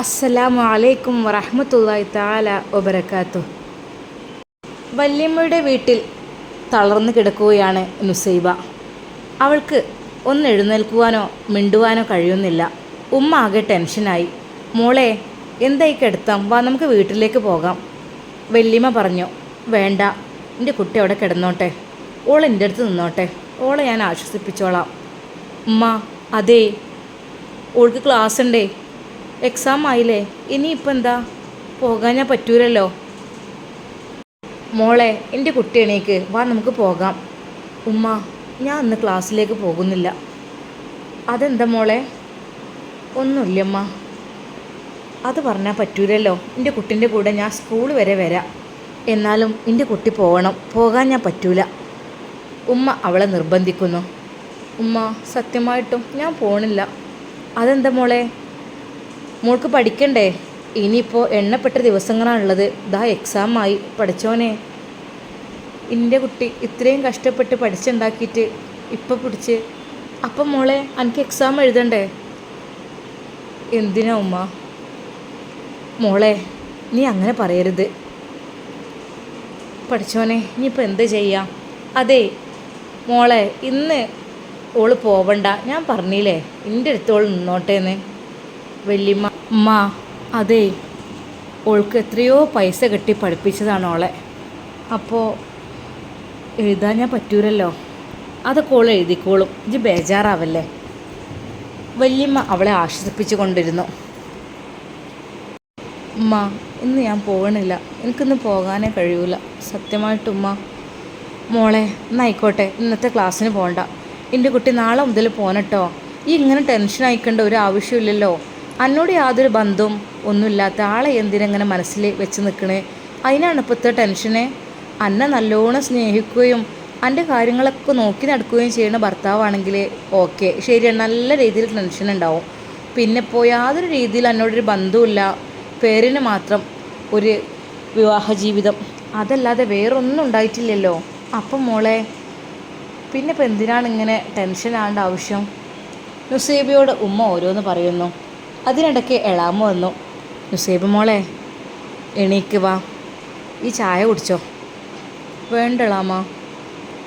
അസ്സലാമു അലൈക്കും വറഹ്മത്തുള്ളാഹി തആല വബറകാതുഹു. വല്യമ്മയുടെ വീട്ടിൽ തളർന്നു കിടക്കുകയാണ് നുസൈബ. അവൾക്ക് ഒന്ന് എഴുന്നേൽക്കുവാനോ മിണ്ടുവാനോ കഴിയുന്നില്ല. ഉമ്മ ആകെ ടെൻഷനായി. മോളെ, എന്തായി കിടത്താം, വാ നമുക്ക് വീട്ടിലേക്ക് പോകാം. വല്യമ്മ പറഞ്ഞു, വേണ്ട, എൻ്റെ കുട്ടി അവിടെ കിടന്നോട്ടെ, ഓൾ എൻ്റെ അടുത്ത് നിന്നോട്ടെ, ഓളെ ഞാൻ ആശ്വസിപ്പിച്ചോളാം. ഉമ്മ, അതേ, ഓൾക്ക് ക്ലാസ് ഉണ്ടേ, എക്സാം ആയില്ലേ, ഇനിയിപ്പോൾ എന്താ, പോകാൻ ഞാൻ പറ്റൂലല്ലോ. മോളെ, എൻ്റെ കുട്ടി എണീക്ക്, വാ നമുക്ക് പോകാം. ഉമ്മ, ഞാൻ ഇന്ന് ക്ലാസ്സിലേക്ക് പോകുന്നില്ല. അതെന്താ മോളെ? ഒന്നുമില്ലമ്മ. അത് പറഞ്ഞാൽ പറ്റൂലല്ലോ, എൻ്റെ കുട്ടീൻ്റെ കൂടെ ഞാൻ സ്കൂൾ വരെ വരാം. എന്നാലും എൻ്റെ കുട്ടി പോകണം, പോകാൻ ഞാൻ പറ്റൂല. ഉമ്മ അവളെ നിർബന്ധിക്കുന്നു. ഉമ്മ, സത്യമായിട്ടും ഞാൻ പോണില്ല. അതെന്താ മോളെ? മോൾക്ക് പഠിക്കണ്ടേ? ഇനിയിപ്പോൾ എണ്ണപ്പെട്ട ദിവസങ്ങളാണുള്ളത്. ദാ എക്സാമായി. പഠിച്ചോനെ, എൻ്റെ കുട്ടി ഇത്രയും കഷ്ടപ്പെട്ട് പഠിച്ചുണ്ടാക്കിയിട്ട് ഇപ്പം പിടിച്ച്, അപ്പം മോളെ എനിക്ക് എക്സാം എഴുതണ്ടേ? എന്തിനാ ഉമ്മ? മോളെ, നീ അങ്ങനെ പറയരുത്. പഠിച്ചോനെ, ഇനിയിപ്പോൾ എന്ത് ചെയ്യാം? അതെ മോളെ, ഇന്ന് ഓള് പോവണ്ട, ഞാൻ പറഞ്ഞില്ലേ എൻ്റെ അടുത്തോൾ നിന്നോട്ടേന്ന്. വല്യമ്മ, ഉമ്മ, അതെ, ഓൾക്ക് എത്രയോ പൈസ കെട്ടി പഠിപ്പിച്ചതാണ് ഓളെ, അപ്പോൾ എഴുതാൻ ഞാൻ പറ്റൂലല്ലോ. അതൊക്കെ ഓൾ എഴുതിക്കോളും, ഇജ്ജ് ബേജാറാവല്ലേ. വല്യമ്മ അവളെ ആശ്വസിപ്പിച്ചു കൊണ്ടിരുന്നു. ഉമ്മ, ഇന്ന് ഞാൻ പോകണില്ല, എനിക്കിന്ന് പോകാനേ കഴിയൂല, സത്യമായിട്ടുമ്മ. മോളെ, എന്നായിക്കോട്ടെ, ഇന്നത്തെ ക്ലാസ്സിന് പോകണ്ട, എൻ്റെ കുട്ടി നാളെ മുതൽ പോകണട്ടോ. ഈ ഇങ്ങനെ ടെൻഷൻ ആയിക്കേണ്ട ഒരു ആവശ്യമില്ലല്ലോ. എന്നോട് യാതൊരു ബന്ധവും ഒന്നുമില്ലാത്ത ആളെ എന്തിനെങ്ങനെ മനസ്സിൽ വെച്ച് നിൽക്കണേ? അതിനാണ് ഇപ്പോഴത്തെ ടെൻഷന്. അന്നെ നല്ലോണം സ്നേഹിക്കുകയും എൻ്റെ കാര്യങ്ങളൊക്കെ നോക്കി നടക്കുകയും ചെയ്യുന്ന ഭർത്താവാണെങ്കിൽ ഓക്കെ, ശരിയാണ്, നല്ല രീതിയിൽ ടെൻഷൻ ഉണ്ടാവും. പിന്നെ ഇപ്പോൾ യാതൊരു രീതിയിൽ എന്നോടൊരു ബന്ധവുമില്ല, പേരിന് മാത്രം ഒരു വിവാഹ ജീവിതം, അതല്ലാതെ വേറൊന്നും ഉണ്ടായിട്ടില്ലല്ലോ. അപ്പം മോളെ, പിന്നെ ഇപ്പം എന്തിനാണ് ഇങ്ങനെ ടെൻഷൻ ആവേണ്ട ആവശ്യം? നുസൈബയോട് ഉമ്മ ഓരോന്ന് പറയുന്നു. അതിനിടയ്ക്ക് എളാമ വന്നു. നുസൈബ മോളെ, എണീക്ക് വാ, ഈ ചായ കുടിച്ചോ. വേണ്ട എളാമ.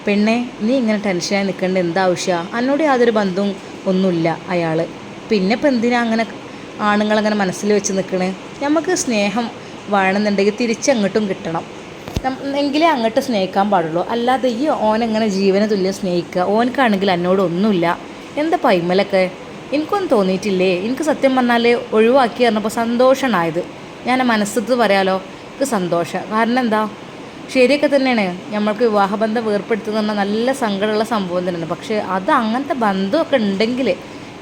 പെണ്ണെ, നീ ഇങ്ങനെ ടെൻഷനായി നിൽക്കേണ്ട എന്താവശ്യമാണ്? എന്നോട് യാതൊരു ബന്ധവും ഒന്നുമില്ല അയാൾ. പിന്നെ ഇപ്പം എന്തിനാ അങ്ങനെ ആണുങ്ങളങ്ങനെ മനസ്സിൽ വെച്ച് നിൽക്കണേ? നമുക്ക് സ്നേഹം വേണമെന്നുണ്ടെങ്കിൽ തിരിച്ചങ്ങോട്ടും കിട്ടണം, എങ്കിലേ അങ്ങോട്ട് സ്നേഹിക്കാൻ പാടുള്ളൂ. അല്ലാതെ ഈ ഓനെങ്ങനെ ജീവന തുല്യം സ്നേഹിക്കുക? ഓനക്കാണെങ്കിൽ എന്നോട് ഒന്നുമില്ല. എന്താ പൈമലൊക്കെ? എനിക്കൊന്നും തോന്നിയിട്ടില്ലേ? എനിക്ക് സത്യം പറഞ്ഞാൽ ഒഴിവാക്കി പറഞ്ഞപ്പോൾ സന്തോഷമായത്. ഞാൻ മനസ്സത്ത് പറയാലോ, എനിക്ക് സന്തോഷം. കാരണം എന്താ, ശരിയൊക്കെ തന്നെയാണ്, നമ്മൾക്ക് വിവാഹബന്ധം വേർപ്പെടുത്തുന്ന പറഞ്ഞാൽ നല്ല സങ്കടമുള്ള സംഭവം തന്നെയാണ്. പക്ഷേ അത് അങ്ങനത്തെ ബന്ധമൊക്കെ ഉണ്ടെങ്കിൽ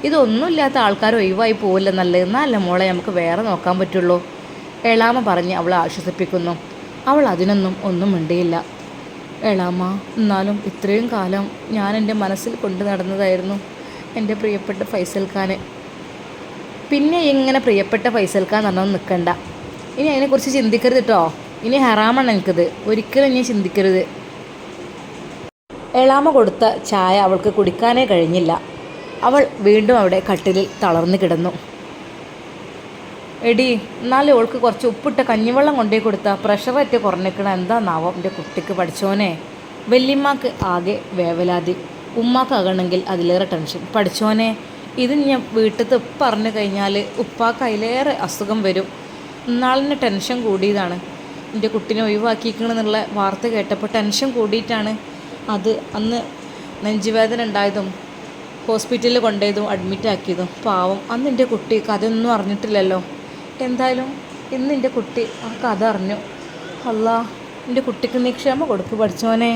ഇതൊന്നുമില്ലാത്ത ആൾക്കാർ ഒഴിവായി പോവില്ല. നല്ലതെന്നല്ല മോളെ, നമുക്ക് വേറെ നോക്കാൻ പറ്റുള്ളൂ. എളാമ പറഞ്ഞ് അവളെ ആശ്വസിപ്പിക്കുന്നു. അവൾ അതിനൊന്നും ഒന്നും മിണ്ടിയില്ല. എളാമ, എന്നാലും ഇത്രയും കാലം ഞാൻ എൻ്റെ മനസ്സിൽ കൊണ്ടു നടന്നതായിരുന്നു എൻ്റെ പ്രിയപ്പെട്ട ഫൈസൽ ഖാനെ. പിന്നെ ഇങ്ങനെ പ്രിയപ്പെട്ട ഫൈസൽ ഖാൻ എന്നൊന്നും നിൽക്കണ്ട. ഇനി അതിനെക്കുറിച്ച് ചിന്തിക്കരുത് കേട്ടോ. ഇനി ഹറാമാണ് എനിക്കത്, ഒരിക്കലും ഇനി ചിന്തിക്കരുത്. എളാമ കൊടുത്ത ചായ അവൾക്ക് കുടിക്കാനേ കഴിഞ്ഞില്ല. അവൾ വീണ്ടും അവിടെ കട്ടിലിൽ തളർന്നു കിടന്നു. എടി, എന്നാലും അവൾക്ക് കുറച്ച് ഉപ്പിട്ട കഞ്ഞിവെള്ളം കൊണ്ടേ കൊടുത്താൽ പ്രഷറേറ്റ് കുറഞ്ഞിക്കണം, എന്താന്നാവോ എൻ്റെ കുട്ടിക്ക്. പഠിച്ചോനെ. വല്യമ്മക്ക് ആകെ വേവലാതി, ഉമ്മാക്കാകണമെങ്കിൽ അതിലേറെ ടെൻഷൻ. പഠിച്ചോനെ, ഇത് ഞാൻ വീട്ടിൽ പറഞ്ഞു കഴിഞ്ഞാൽ ഉപ്പാക്ക് അതിലേറെ അസുഖം വരും. ഇന്നാളിന് ടെൻഷൻ കൂടിയതാണ്, എൻ്റെ കുട്ടീനെ ഒഴിവാക്കിക്കണമെന്നുള്ള വാർത്ത കേട്ടപ്പോൾ ടെൻഷൻ കൂടിയിട്ടാണ്. അത് അന്ന് നെഞ്ചുവേദന ഉണ്ടായതും ഹോസ്പിറ്റലിൽ കൊണ്ടുപോയതും അഡ്മിറ്റ് ആക്കിയതും. പാവം, അന്ന് എൻ്റെ കുട്ടി കഥയൊന്നും അറിഞ്ഞിട്ടില്ലല്ലോ. എന്തായാലും ഇന്ന് എൻ്റെ കുട്ടി ആ കഥ അറിഞ്ഞു. അല്ലാ, എൻ്റെ കുട്ടിക്ക് നീ ക്ഷമ കൊടുക്ക് പഠിച്ചോനെ.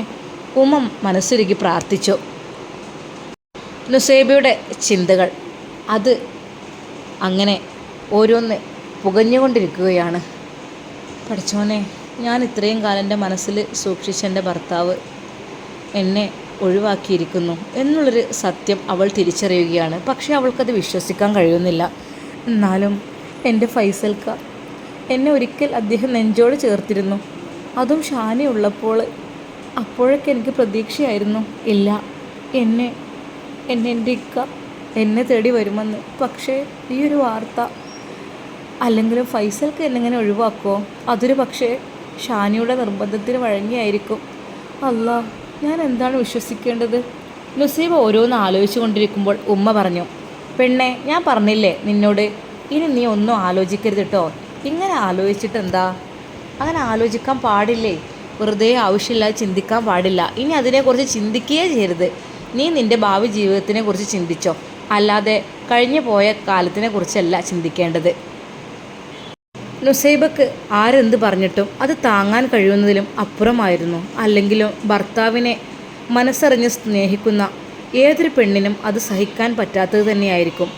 ഉമ്മ മനസ്സുരുകി പ്രാർത്ഥിച്ചു. നുസൈബയുടെ ചിന്തകൾ അത് അങ്ങനെ ഓരോന്ന് പുകഞ്ഞുകൊണ്ടിരിക്കുകയാണ്. പഠിച്ചോനെ, ഞാൻ ഇത്രയും കാലം എൻ്റെ മനസ്സിൽ സൂക്ഷിച്ച എൻ്റെ ഭർത്താവ് എന്നെ ഒഴിവാക്കിയിരിക്കുന്നു എന്നുള്ളൊരു സത്യം അവൾ തിരിച്ചറിയുകയാണ്. പക്ഷേ അവൾക്കത് വിശ്വസിക്കാൻ കഴിയുന്നില്ല. എന്നാലും എൻ്റെ ഫൈസൽക്ക എന്നെ ഒരിക്കൽ അദ്ദേഹം നെഞ്ചോട് ചേർത്തിരുന്നു, അതും ഷാനി ഉള്ളപ്പോൾ. അപ്പോഴൊക്കെ എനിക്ക് പ്രതീക്ഷയായിരുന്നു, ഇല്ല, എന്നെ എൻ്റെ ഇക്ക എന്നെ തേടി വരുമെന്ന്. പക്ഷേ ഈ ഒരു വാർത്ത അല്ലെങ്കിലും ഫൈസൽക്ക് എന്നെങ്ങനെ ഒഴിവാക്കുമോ? അതൊരു പക്ഷേ ഷാനിയുടെ നിർബന്ധത്തിന് വഴങ്ങിയായിരിക്കും. അല്ലാ, ഞാൻ എന്താണ് വിശ്വസിക്കേണ്ടത്? നുസൈബ ഓരോന്ന് ആലോചിച്ചു കൊണ്ടിരിക്കുമ്പോൾ ഉമ്മ പറഞ്ഞു, പെണ്ണെ, ഞാൻ പറഞ്ഞില്ലേ നിന്നോട്, ഇനി നീ ഒന്നും ആലോചിക്കരുത് കേട്ടോ. ഇങ്ങനെ ആലോചിച്ചിട്ട് എന്താ? അങ്ങനെ ആലോചിക്കാൻ പാടില്ലേ. വെറുതെ ആവശ്യമില്ലാതെ ചിന്തിക്കാൻ പാടില്ല. ഇനി അതിനെക്കുറിച്ച് ചിന്തിക്കുകയേ ചെയ്യരുത്. നീ നിൻ്റെ ഭാവി ജീവിതത്തിനെക്കുറിച്ച് ചിന്തിച്ചോ, അല്ലാതെ കഴിഞ്ഞു പോയ കാലത്തിനെ കുറിച്ചല്ല ചിന്തിക്കേണ്ടത്. നുസൈബക്ക് ആരെന്ത് പറഞ്ഞിട്ടും അത് താങ്ങാൻ കഴിയുന്നതിലും അപ്പുറമായിരുന്നു. അല്ലെങ്കിലും ഭർത്താവിനെ മനസ്സറിഞ്ഞ് സ്നേഹിക്കുന്ന ഏതൊരു പെണ്ണിനും അത് സഹിക്കാൻ പറ്റാത്തത് തന്നെയായിരിക്കും.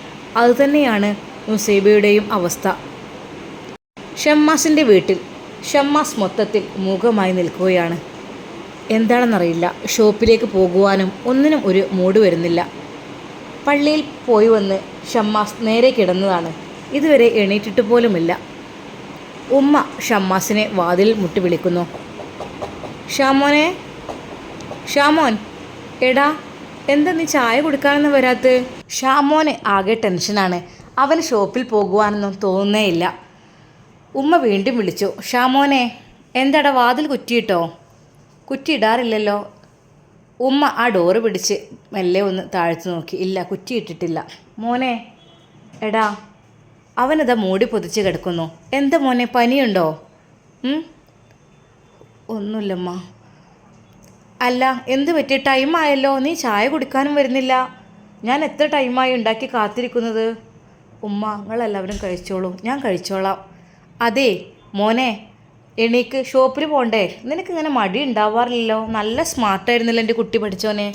അതുതന്നെയാണ് നുസൈബയുടെയും അവസ്ഥ. ഷമ്മാസിൻ്റെ വീട്ടിൽ ഷമ്മാസ് മൊത്തത്തിൽ മൂകമായി നിൽക്കുകയാണ്. എന്താണെന്നറിയില്ല, ഷോപ്പിലേക്ക് പോകുവാനും ഒന്നിനും ഒരു മൂഡ് വരുന്നില്ല. പള്ളിയിൽ പോയി വന്ന് ഷമ്മാസ് നേരെ കിടന്നതാണ്. ഇതുവരെ എണീറ്റിട്ട് പോലുമില്ല. ഉമ്മ ഷമ്മാസിനെ വാതിൽ മുട്ടി വിളിക്കുന്നു. ഷാമോനെ, ഷാമോൻ, എടാ, എന്താ നീ ചായ കുടിക്കാനൊന്നും വരാത്ത്? ഷാമോന് ആകെ ടെൻഷനാണ്. അവന് ഷോപ്പിൽ പോകുവാനൊന്നും തോന്നുന്നേയില്ല. ഉമ്മ വീണ്ടും വിളിച്ചു, ഷാമോനെ, എന്താടാ വാതിൽ കുറ്റിയിട്ടോ? കുറ്റിയിടാറില്ലല്ലോ. ഉമ്മ ആ ഡോറ് പിടിച്ച് മെല്ലെ ഒന്ന് താഴ്ത്തു നോക്കി. ഇല്ല, കുറ്റിയിട്ടിട്ടില്ല. മോനെ, എടാ, അവനതാ മൂടി പൊതിച്ച് കിടക്കുന്നു. എന്താ മോനെ, പനിയുണ്ടോ? ഒന്നുമില്ലമ്മ. അല്ല, എന്ത് പറ്റി? ടൈമായല്ലോ, നീ ചായ കുടിക്കാനും വരുന്നില്ല. ഞാൻ എത്ര ടൈമായി ഉണ്ടാക്കി കാത്തിരിക്കുന്നത്. ഉമ്മ, നിങ്ങളെല്ലാവരും കഴിച്ചോളൂ, ഞാൻ കഴിച്ചോളാം. അതെ മോനെ, എണീക്ക്, ഷോപ്പിൽ പോണ്ടേ? നിനക്കിങ്ങനെ മടി ഉണ്ടാവാറില്ലല്ലോ. നല്ല സ്മാർട്ടായിരുന്നല്ലോ എൻ്റെ കുട്ടി പഠിച്ചോനെ.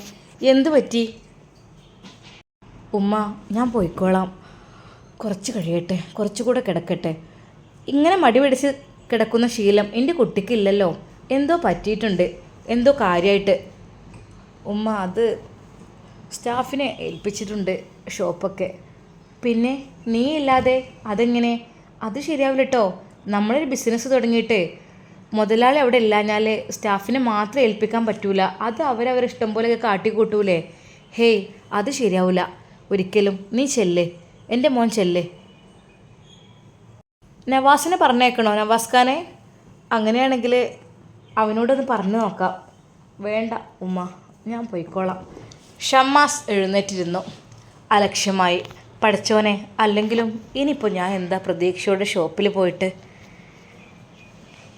എന്തു പറ്റി? ഉമ്മ, ഞാൻ പോയിക്കോളാം, കുറച്ച് കഴിയട്ടെ, കുറച്ചുകൂടെ കിടക്കട്ടെ. ഇങ്ങനെ മടി പിടിച്ച് കിടക്കുന്ന ശീലം എൻ്റെ കുട്ടിക്കില്ലല്ലോ. എന്തോ പറ്റിയിട്ടുണ്ട്, എന്തോ കാര്യമായിട്ട്. ഉമ്മ, അത് സ്റ്റാഫിനെ ഏൽപ്പിച്ചിട്ടുണ്ട് ഷോപ്പൊക്കെ. പിന്നെ നീ ഇല്ലാതെ അതെങ്ങനെ? അത് ശരിയാവില്ല കേട്ടോ. നമ്മളൊരു ബിസിനസ് തുടങ്ങിയിട്ട് മുതലാളി അവിടെ ഇല്ലാഞ്ഞാൽ സ്റ്റാഫിനെ മാത്രം ഏൽപ്പിക്കാൻ പറ്റൂല. അത് അവരവരെ ഇഷ്ടം പോലെയൊക്കെ കാട്ടിക്കൂട്ടൂലേ. ഹേയ്, അത് ശരിയാവില്ല ഒരിക്കലും. നീ ചെല്ല്, എൻ്റെ മോൻ ചെല്ല്. നവാസിനെ പറഞ്ഞേക്കണോ? നവാസ് ഖാനെ? അങ്ങനെയാണെങ്കിൽ അവനോടൊന്ന് പറഞ്ഞു നോക്കാം. വേണ്ട ഉമ്മ, ഞാൻ പോയിക്കോളാം. ഷമ്മാസ് എഴുന്നേറ്റിരുന്നു അലക്ഷ്യമായി. പഠിച്ചോനെ, അല്ലെങ്കിലും ഇനിയിപ്പോൾ ഞാൻ എന്താ പ്രതീക്ഷയോടെ ഷോപ്പിൽ പോയിട്ട്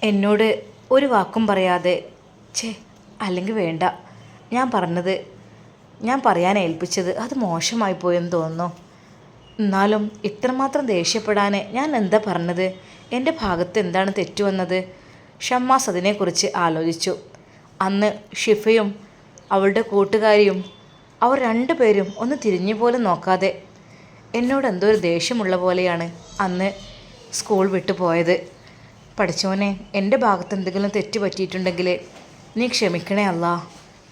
എന്നോട് ഒരു വാക്കും പറയാതെ? അല്ലെങ്കിൽ വേണ്ട, ഞാൻ പറയാൻ ഏൽപ്പിച്ചത് അത് മോശമായി പോയെന്ന് തോന്നുന്നു. എന്നാലും ഇത്രമാത്രം ദേഷ്യപ്പെടാൻ ഞാൻ എന്താ പറഞ്ഞത്? എൻ്റെ ഭാഗത്ത് എന്താണ് തെറ്റുവന്നത്? ഷമ്മാസ് അതിനെക്കുറിച്ച് ആലോചിച്ചു. അന്ന് ഷിഫയും അവളുടെ കൂട്ടുകാരിയും, അവർ രണ്ടുപേരും ഒന്ന് തിരിഞ്ഞു പോലും നോക്കാതെ എന്നോട് എന്തോ ഒരു ദേഷ്യമുള്ള പോലെയാണ് അന്ന് സ്കൂൾ വിട്ടു പോയത്. പഠിച്ചോനെ, എൻ്റെ ഭാഗത്ത് എന്തെങ്കിലും തെറ്റ് പറ്റിയിട്ടുണ്ടെങ്കിൽ നീ ക്ഷമിക്കണേ അല്ലാ,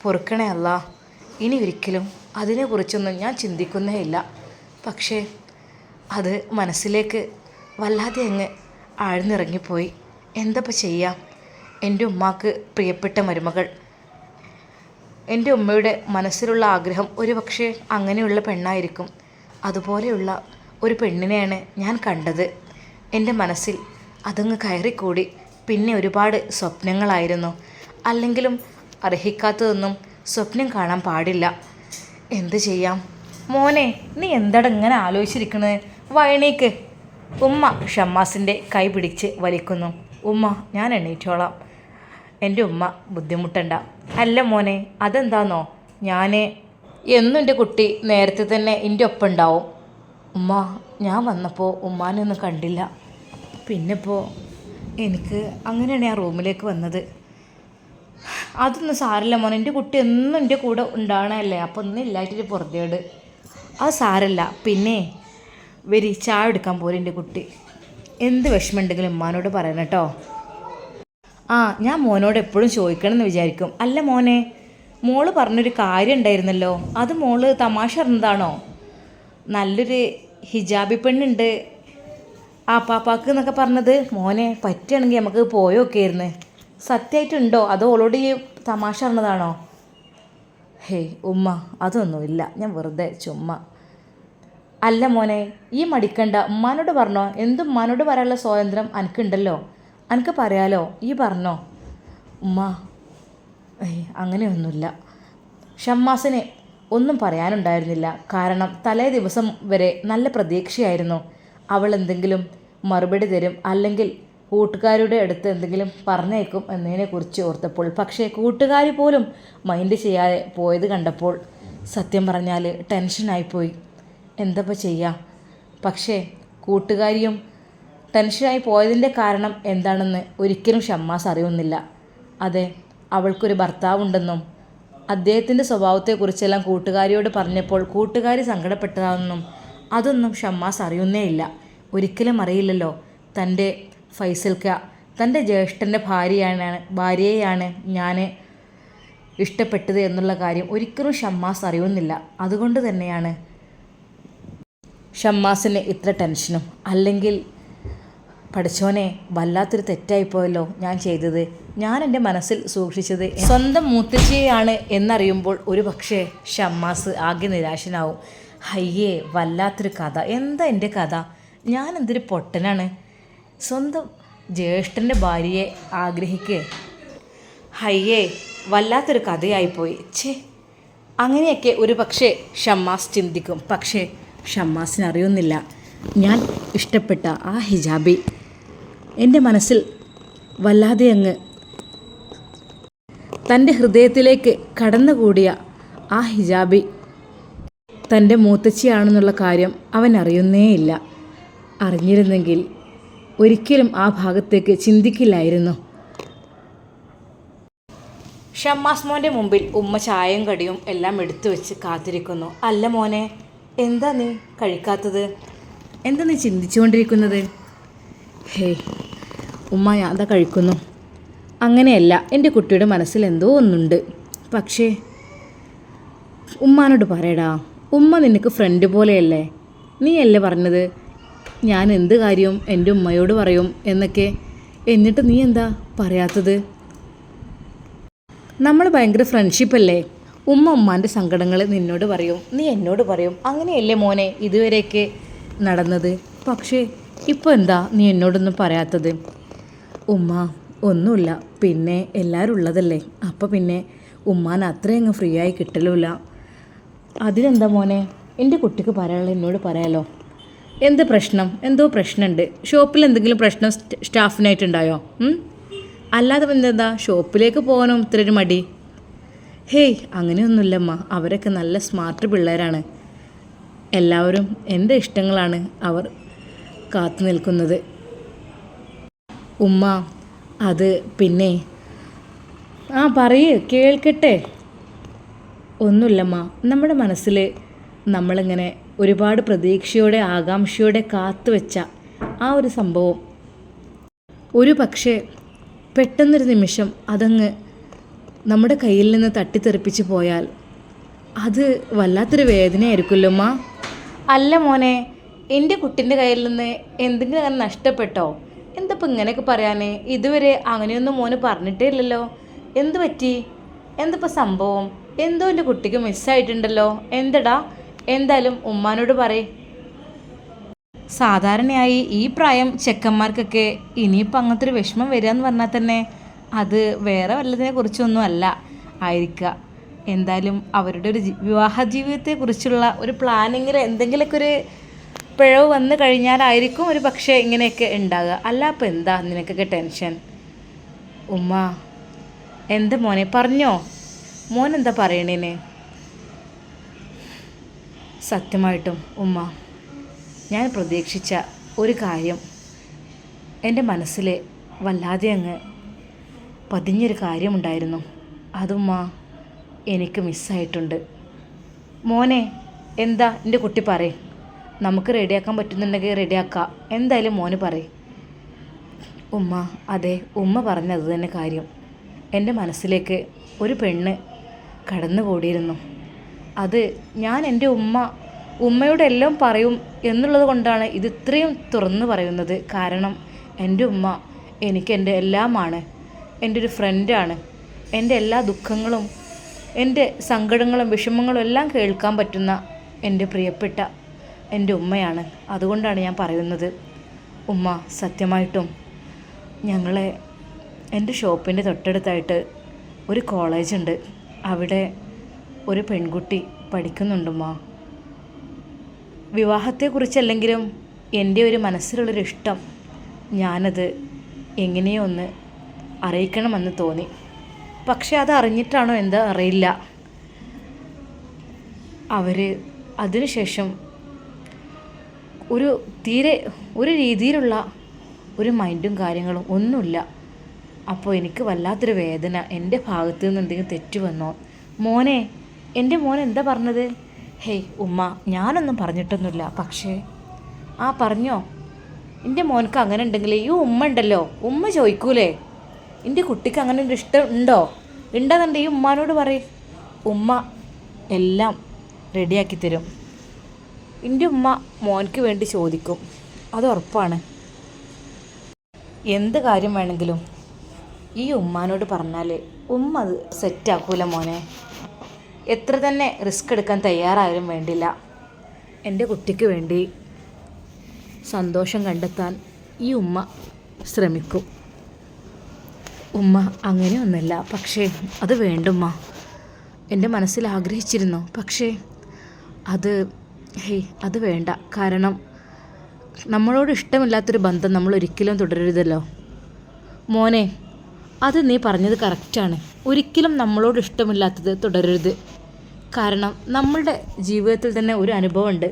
പൊറുക്കണേ അല്ലാ. ഇനി ഒരിക്കലും അതിനെക്കുറിച്ചൊന്നും ഞാൻ ചിന്തിക്കുന്നേ ഇല്ല. പക്ഷേ അത് മനസ്സിലേക്ക് വല്ലാതെ അങ്ങ് ആഴ്ന്നിറങ്ങിപ്പോയി. എന്തപ്പോൾ ചെയ്യാം? എൻ്റെ ഉമ്മാക്ക് പ്രിയപ്പെട്ട മരുമകൾ. എൻ്റെ ഉമ്മയുടെ മനസ്സിലുള്ള ആഗ്രഹം ഒരു പക്ഷേ അങ്ങനെയുള്ള പെണ്ണായിരിക്കും. അതുപോലെയുള്ള ഒരു പെണ്ണിനെയാണ് ഞാൻ കണ്ടത്. എൻ്റെ മനസ്സിൽ അതങ്ങ് കയറിക്കൂടി. പിന്നെ ഒരുപാട് സ്വപ്നങ്ങളായിരുന്നു. അല്ലെങ്കിലും അർഹിക്കാത്തതൊന്നും സ്വപ്നം കാണാൻ പാടില്ല. എന്ത് ചെയ്യാം? മോനെ, നീ എന്താടാ ഇങ്ങനെ ആലോചിച്ചിരിക്കുന്നത്? വയണീക്ക്. ഉമ്മ ഷമ്മാസിൻ്റെ കൈ പിടിച്ച് വലിക്കുന്നു. ഉമ്മ, ഞാൻ എണീറ്റോളാം, എൻ്റെ ഉമ്മ ബുദ്ധിമുട്ടണ്ട. അല്ല മോനെ, അതെന്താന്നോ, എന്നും എൻ്റെ കുട്ടി നേരത്തെ തന്നെ എൻ്റെ ഒപ്പം ഉണ്ടാവും. ഉമ്മ, ഞാൻ വന്നപ്പോൾ ഉമ്മാനെ ഒന്നും കണ്ടില്ല. പിന്നിപ്പോൾ എനിക്ക് അങ്ങനെയാണ് ഞാൻ റൂമിലേക്ക് വന്നത്. അതൊന്നും സാരമില്ല മോനെ, എൻ്റെ കുട്ടി എന്നും എൻ്റെ കൂടെ ഉണ്ടാകണമല്ലേ, അപ്പോൾ ഒന്നും ഇല്ലായിട്ടൊരു പുറത്തേട്. അത് സാരമില്ല. പിന്നെ വരി, ചായ എടുക്കാൻ പോലെ എൻ്റെ കുട്ടി. എന്ത് വിഷമമുണ്ടെങ്കിലും ഉമ്മാനോട് പറയണം കേട്ടോ. ഞാൻ മോനോട് എപ്പോഴും ചോദിക്കണമെന്ന് വിചാരിക്കും. അല്ല മോനെ, മോള് പറഞ്ഞൊരു കാര്യം ഉണ്ടായിരുന്നല്ലോ, അത് മോള് തമാശ അറിഞ്ഞതാണോ? നല്ലൊരു ഹിജാബി പെണ്ണുണ്ട് പാപ്പാക്ക് എന്നൊക്കെ പറഞ്ഞത്. മോനെ, പറ്റുകയാണെങ്കിൽ നമുക്ക് പോയൊക്കെ ആയിരുന്നു. സത്യമായിട്ടുണ്ടോ അതോ ഓളോട് ഈ തമാശ അറിഞ്ഞതാണോ? ഹേയ് ഉമ്മ, അതൊന്നുമില്ല, ഞാൻ വെറുതെ ചുമ്മാ. അല്ല മോനെ, ഈ മടിക്കണ്ട. ഉമ്മാനോട് പറഞ്ഞോ. എന്തും ഉമ്മാനോട് പറയാനുള്ള സ്വാതന്ത്ര്യം എനിക്കുണ്ടല്ലോ. എനിക്ക് പറയാലോ, ഈ പറഞ്ഞോ. ഉമ്മ, അങ്ങനെയൊന്നുമില്ല. ഷമ്മാസിന് ഒന്നും പറയാനുണ്ടായിരുന്നില്ല. കാരണം തലേ ദിവസം വരെ നല്ല പ്രതീക്ഷയായിരുന്നു അവൾ എന്തെങ്കിലും മറുപടി തരും, അല്ലെങ്കിൽ കൂട്ടുകാരുടെ അടുത്ത് എന്തെങ്കിലും പറഞ്ഞേക്കും എന്നതിനെക്കുറിച്ച് ഓർത്തപ്പോൾ. പക്ഷേ കൂട്ടുകാർ പോലും മൈൻഡ് ചെയ്യാതെ പോയത് കണ്ടപ്പോൾ സത്യം പറഞ്ഞാൽ ടെൻഷനായിപ്പോയി. എന്തപ്പോൾ ചെയ്യുക? പക്ഷേ കൂട്ടുകാരിയും ടെൻഷനായി പോയതിൻ്റെ കാരണം എന്താണെന്ന് ഒരിക്കലും ഷമ്മാസ് അറിയുന്നില്ല. അതെ, അവൾക്കൊരു ഭർത്താവുണ്ടെന്നും അദ്ദേഹത്തിൻ്റെ സ്വഭാവത്തെക്കുറിച്ചെല്ലാം കൂട്ടുകാരിയോട് പറഞ്ഞപ്പോൾ കൂട്ടുകാരി സങ്കടപ്പെട്ടതാണെന്നും അതൊന്നും ഷമ്മാസ് അറിയുന്നേയില്ല. ഒരിക്കലും അറിയില്ലല്ലോ തൻ്റെ ഫൈസൽക്ക തൻ്റെ ജ്യേഷ്ഠൻ്റെ ഭാര്യയെയാണ് ഞാൻ ഇഷ്ടപ്പെട്ടത് എന്നുള്ള കാര്യം ഒരിക്കലും ഷമ്മാസ് അറിയുന്നില്ല. അതുകൊണ്ട് തന്നെയാണ് ഷമ്മാസിന് ഇത്ര ടെൻഷനും. അല്ലെങ്കിൽ പഠിച്ചോനെ, വല്ലാത്തൊരു തെറ്റായിപ്പോയല്ലോ ഞാൻ ചെയ്തത്. ഞാൻ എൻ്റെ മനസ്സിൽ സൂക്ഷിച്ചത് സ്വന്തം മൂത്തച്ഛയാണ് എന്നറിയുമ്പോൾ ഒരു പക്ഷേ ഷമ്മാസ് ആകെ നിരാശനാവും. ഹയ്യേ, വല്ലാത്തൊരു കഥ. എന്താ എൻ്റെ കഥ? ഞാൻ എന്തൊരു പൊട്ടനാണ്. സ്വന്തം ജ്യേഷ്ഠൻ്റെ ഭാര്യയെ ആഗ്രഹിക്കേ. ഹയ്യേ, വല്ലാത്തൊരു കഥയായിപ്പോയി. ഛേ, അങ്ങനെയൊക്കെ ഒരു പക്ഷേ ഷമ്മാസ് ചിന്തിക്കും. പക്ഷേ ഷമ്മാസിന് അറിയുന്നില്ല, ഞാൻ ഇഷ്ടപ്പെട്ട ആ ഹിജാബി എൻ്റെ മനസ്സിൽ വല്ലാതെ അങ്ങ് തൻ്റെ ഹൃദയത്തിലേക്ക് കടന്നുകൂടിയ ആ ഹിജാബി തൻ്റെ മൂത്തച്ഛിയാണെന്നുള്ള കാര്യം അവൻ അറിയുന്നേയില്ല. അറിഞ്ഞിരുന്നെങ്കിൽ ഒരിക്കലും ആ ഭാഗത്തേക്ക് ചിന്തിക്കില്ലായിരുന്നു. ഷമ്മാസ് മോൻ്റെ മുമ്പിൽ ഉമ്മ ചായയും കടിയും എല്ലാം എടുത്തു വെച്ച് കാത്തിരിക്കുന്നു. അല്ല മോനെ, എന്താ നീ കഴിക്കാത്തത്? എന്താ നീ ചിന്തിച്ചുകൊണ്ടിരിക്കുന്നത്? ഹേയ് ഉമ്മ, ഞാൻ അതാ കഴിക്കുന്നു. അങ്ങനെയല്ല, എൻ്റെ കുട്ടിയുടെ മനസ്സിൽ എന്തോ ഒന്നുണ്ട്. പക്ഷേ ഉമ്മാനോട് പറയടാ. ഉമ്മ നിനക്ക് ഫ്രണ്ട് പോലെയല്ലേ? നീയല്ലേ പറഞ്ഞത് ഞാൻ എന്ത് കാര്യവും എൻ്റെ ഉമ്മയോട് പറയും എന്നൊക്കെ. എന്നിട്ട് നീ എന്താ പറയാത്തത്? നമ്മൾ ഭയങ്കര ഫ്രണ്ട്ഷിപ്പല്ലേ. ഉമ്മാൻ്റെ സങ്കടങ്ങൾ നിന്നോട് പറയും, നീ എന്നോട് പറയും. അങ്ങനെയല്ലേ മോനെ ഇതുവരെയൊക്കെ നടന്നത്. പക്ഷേ ഇപ്പോൾ എന്താ നീ എന്നോടൊന്നും പറയാത്തത്? ഉമ്മ, ഒന്നുമില്ല. പിന്നെ എല്ലാവരും ഉള്ളതല്ലേ, അപ്പോൾ പിന്നെ ഉമ്മാൻ അത്രയങ്ങ് ഫ്രീ ആയി കിട്ടലുമില്ല. അതിനെന്താ മോനെ, എൻ്റെ കുട്ടിക്ക് പറയാനുള്ള എന്നോട് പറയാലോ. എന്ത് പ്രശ്നം? എന്തോ പ്രശ്നമുണ്ട്. ഷോപ്പിൽ എന്തെങ്കിലും പ്രശ്നം സ്റ്റാഫിനായിട്ടുണ്ടായോ? അല്ലാതെ എന്താ ഷോപ്പിലേക്ക് പോകാനും ഇത്രയൊരു മടി? ഹേയ്, അങ്ങനെയൊന്നുമില്ലമ്മ. അവരൊക്കെ നല്ല സ്മാർട്ട് പിള്ളേരാണ്. എല്ലാവരും എൻ്റെ ഇഷ്ടങ്ങളാണ് അവർ കാത്തു നിൽക്കുന്നത്. ഉമ്മ, അത് പിന്നെ പറയ്, കേൾക്കട്ടെ. ഒന്നുമില്ലമ്മ, നമ്മുടെ മനസ്സിൽ നമ്മളിങ്ങനെ ഒരുപാട് പ്രതീക്ഷയോടെ ആകാംക്ഷയോടെ കാത്തു വെച്ച ആ ഒരു സംഭവം ഒരു പക്ഷേ പെട്ടെന്നൊരു നിമിഷം അതങ്ങ് നമ്മുടെ കയ്യിൽ നിന്ന് തട്ടിത്തെറിപ്പിച്ച് പോയാൽ അത് വല്ലാത്തൊരു വേദനയായിരിക്കുമല്ലോ അമ്മ. അല്ല മോനെ, എൻ്റെ കുട്ടിൻ്റെ കയ്യിൽ നിന്ന് എന്തെങ്കിലും അങ്ങനെ നഷ്ടപ്പെട്ടോ? എന്തപ്പോൾ ഇങ്ങനെയൊക്കെ പറയാനേ? ഇതുവരെ അങ്ങനെയൊന്നും മോന് പറഞ്ഞിട്ടേ ഇല്ലല്ലോ. എന്ത് പറ്റി? എന്തപ്പോൾ സംഭവം? എന്തോ എൻ്റെ കുട്ടിക്ക് മിസ്സായിട്ടുണ്ടല്ലോ. എന്തടാ? എന്തായാലും ഉമ്മാനോട് പറയ്. സാധാരണയായി ഈ പ്രായം ചെക്കന്മാർക്കൊക്കെ ഇനിയിപ്പോൾ അങ്ങനത്തെ ഒരു വിഷമം വരിക എന്ന് പറഞ്ഞാൽ തന്നെ അത് വേറെ വല്ലതിനെ കുറിച്ചൊന്നും അല്ല ആയിരിക്കുക. എന്തായാലും അവരുടെ ഒരു വിവാഹ ജീവിതത്തെക്കുറിച്ചുള്ള ഒരു പ്ലാനിങ്ങിൽ എന്തെങ്കിലുമൊക്കെ ഒരു പിഴവ് വന്നു കഴിഞ്ഞാലായിരിക്കും ഒരു പക്ഷേ ഇങ്ങനെയൊക്കെ ഉണ്ടാകുക. അല്ല അപ്പോൾ എന്താ നിനക്കൊക്കെ ടെൻഷൻ? ഉമ്മ, എന്താ മോനെ, പറഞ്ഞോ. മോൻ എന്താ പറയണേന്? സത്യമായിട്ടും ഉമ്മ, ഞാൻ പ്രതീക്ഷിച്ച ഒരു കാര്യം എൻ്റെ മനസ്സിൽ വല്ലാതെ അങ്ങ് പതിഞ്ഞൊരു കാര്യമുണ്ടായിരുന്നു. അതുമ്മ എനിക്ക് മിസ്സായിട്ടുണ്ട്. മോനെ, എന്താ എൻ്റെ കുട്ടി പറയും. നമുക്ക് റെഡിയാക്കാൻ പറ്റുന്നുണ്ടെങ്കിൽ റെഡിയാക്കാം. എന്തായാലും മോന് പറയും. ഉമ്മ, അതെ, ഉമ്മ പറഞ്ഞത് തന്നെ കാര്യം. എൻ്റെ മനസ്സിലേക്ക് ഒരു പെണ്ണ് കടന്നുകൂടിയിരുന്നു. അത് ഞാൻ എൻ്റെ ഉമ്മയോട് എല്ലാം പറയും എന്നുള്ളത് കൊണ്ടാണ് ഇത് ഇത്രയും തുറന്നു പറയുന്നത്. കാരണം എൻ്റെ ഉമ്മ എനിക്ക് എൻ്റെ എല്ലാമാണ്. എൻ്റെ ഒരു ഫ്രണ്ടാണ്. എൻ്റെ എല്ലാ ദുഃഖങ്ങളും എൻ്റെ സങ്കടങ്ങളും വിഷമങ്ങളും എല്ലാം കേൾക്കാൻ പറ്റുന്ന എൻ്റെ പ്രിയപ്പെട്ട എൻ്റെ ഉമ്മയാണ്. അതുകൊണ്ടാണ് ഞാൻ പറയുന്നത്. ഉമ്മ, സത്യമായിട്ടും ഞങ്ങളെ എൻ്റെ ഷോപ്പിൻ്റെ തൊട്ടടുത്തായിട്ട് ഒരു കോളേജുണ്ട്. അവിടെ ഒരു പെൺകുട്ടി പഠിക്കുന്നുണ്ടുമ്മ. വിവാഹത്തെക്കുറിച്ചല്ലെങ്കിലും എൻ്റെ ഒരു മനസ്സിലുള്ളൊരിഷ്ടം ഞാനത് എങ്ങനെയോ ഒന്ന് അറിയിക്കണമെന്ന് തോന്നി. പക്ഷെ അത് അറിഞ്ഞിട്ടാണോ എന്താ അറിയില്ല, അവർ അതിനുശേഷം ഒരു രീതിയിലുള്ള ഒരു മൈൻഡും കാര്യങ്ങളും ഒന്നുമില്ല. അപ്പോൾ എനിക്ക് വല്ലാത്തൊരു വേദന. എൻ്റെ ഭാഗത്തു നിന്ന് എന്തെങ്കിലും തെറ്റ് വന്നോ? മോനെ, എൻ്റെ മോൻ എന്താ പറഞ്ഞത്? ഹേയ് ഉമ്മ, ഞാനൊന്നും പറഞ്ഞിട്ടൊന്നുമില്ല. പക്ഷേ പറഞ്ഞോ? എൻ്റെ മോനക്ക് അങ്ങനെ ഉണ്ടെങ്കിൽ ഈ ഉമ്മ ഉണ്ടല്ലോ, ഉമ്മ ചോദിക്കൂലേ എൻ്റെ കുട്ടിക്ക് അങ്ങനെ ഒരു ഇഷ്ടം ഉണ്ടോ? ഉണ്ടെന്നുണ്ടെങ്കിൽ ഈ ഉമ്മാനോട് പറയും. ഉമ്മ എല്ലാം റെഡിയാക്കി തരും. എൻ്റെ ഉമ്മ മോനക്ക് വേണ്ടി ചോദിക്കും, അത് ഉറപ്പാണ്. എന്ത് കാര്യം വേണമെങ്കിലും ഈ ഉമ്മാനോട് പറഞ്ഞാൽ ഉമ്മ അത് സെറ്റാക്കൂല മോനെ. എത്ര തന്നെ റിസ്ക് എടുക്കാൻ തയ്യാറായാലും വേണ്ടില്ല, എൻ്റെ കുട്ടിക്ക് വേണ്ടി സന്തോഷം കണ്ടെത്താൻ ഈ ഉമ്മ ശ്രമിക്കും. ഉമ്മ അങ്ങനെയൊന്നുമല്ല, പക്ഷേ അത് വേണ്ടുമ്മ. എൻ്റെ മനസ്സിൽ ആഗ്രഹിച്ചിരുന്നു, പക്ഷേ അത് വേണ്ട. കാരണം നമ്മളോട് ഇഷ്ടമില്ലാത്തൊരു ബന്ധം നമ്മൾ ഒരിക്കലും തുടരരുതല്ലോ മോനെ. അത് നീ പറഞ്ഞത് കറക്റ്റാണ്. ഒരിക്കലും നമ്മളോട് ഇഷ്ടമില്ലാത്തത് തുടരരുത്. കാരണം നമ്മളുടെ ജീവിതത്തിൽ തന്നെ ഒരു അനുഭവമുണ്ട്.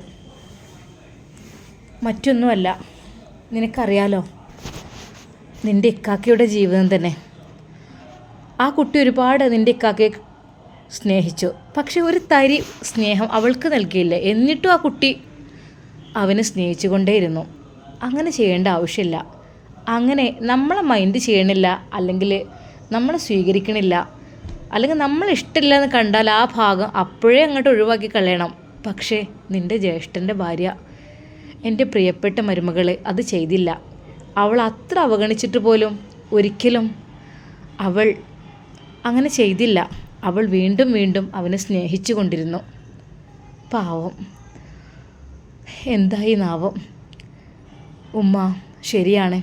മറ്റൊന്നുമല്ല, നിനക്കറിയാലോ, നിൻ്റെ ഇക്കാക്കയുടെ ജീവിതം തന്നെ. ആ കുട്ടി ഒരുപാട് നിൻ്റെ ഇക്കാക്കയെ സ്നേഹിച്ചു. പക്ഷെ ഒരു തരി സ്നേഹം അവൾക്ക് നൽകിയില്ല. എന്നിട്ടും ആ കുട്ടി അവനെ സ്നേഹിച്ചു കൊണ്ടേയിരുന്നു. അങ്ങനെ ചെയ്യേണ്ട ആവശ്യമില്ല. അങ്ങനെ നമ്മളെ മൈൻഡ് ചെയ്യണില്ല, അല്ലെങ്കിൽ നമ്മളെ സ്വീകരിക്കണില്ല, അല്ലെങ്കിൽ നമ്മൾ ഇഷ്ടമില്ല എന്ന് കണ്ടാൽ ആ ഭാഗം അപ്പോഴേ അങ്ങോട്ട് ഒഴിവാക്കി കളയണം. പക്ഷേ നിൻ്റെ ജ്യേഷ്ഠൻ്റെ ഭാര്യ, എൻ്റെ പ്രിയപ്പെട്ട മരുമകൾ അത് ചെയ്തില്ല. അവൾ അത്ര അവഗണിച്ചിട്ട് പോലും ഒരിക്കലും അവൾ അങ്ങനെ ചെയ്തില്ല. അവൾ വീണ്ടും വീണ്ടും അവനെ സ്നേഹിച്ചു കൊണ്ടിരുന്നു. പാവം, എന്തായി നാവം. ഉമ്മ, ശരിയാണ്,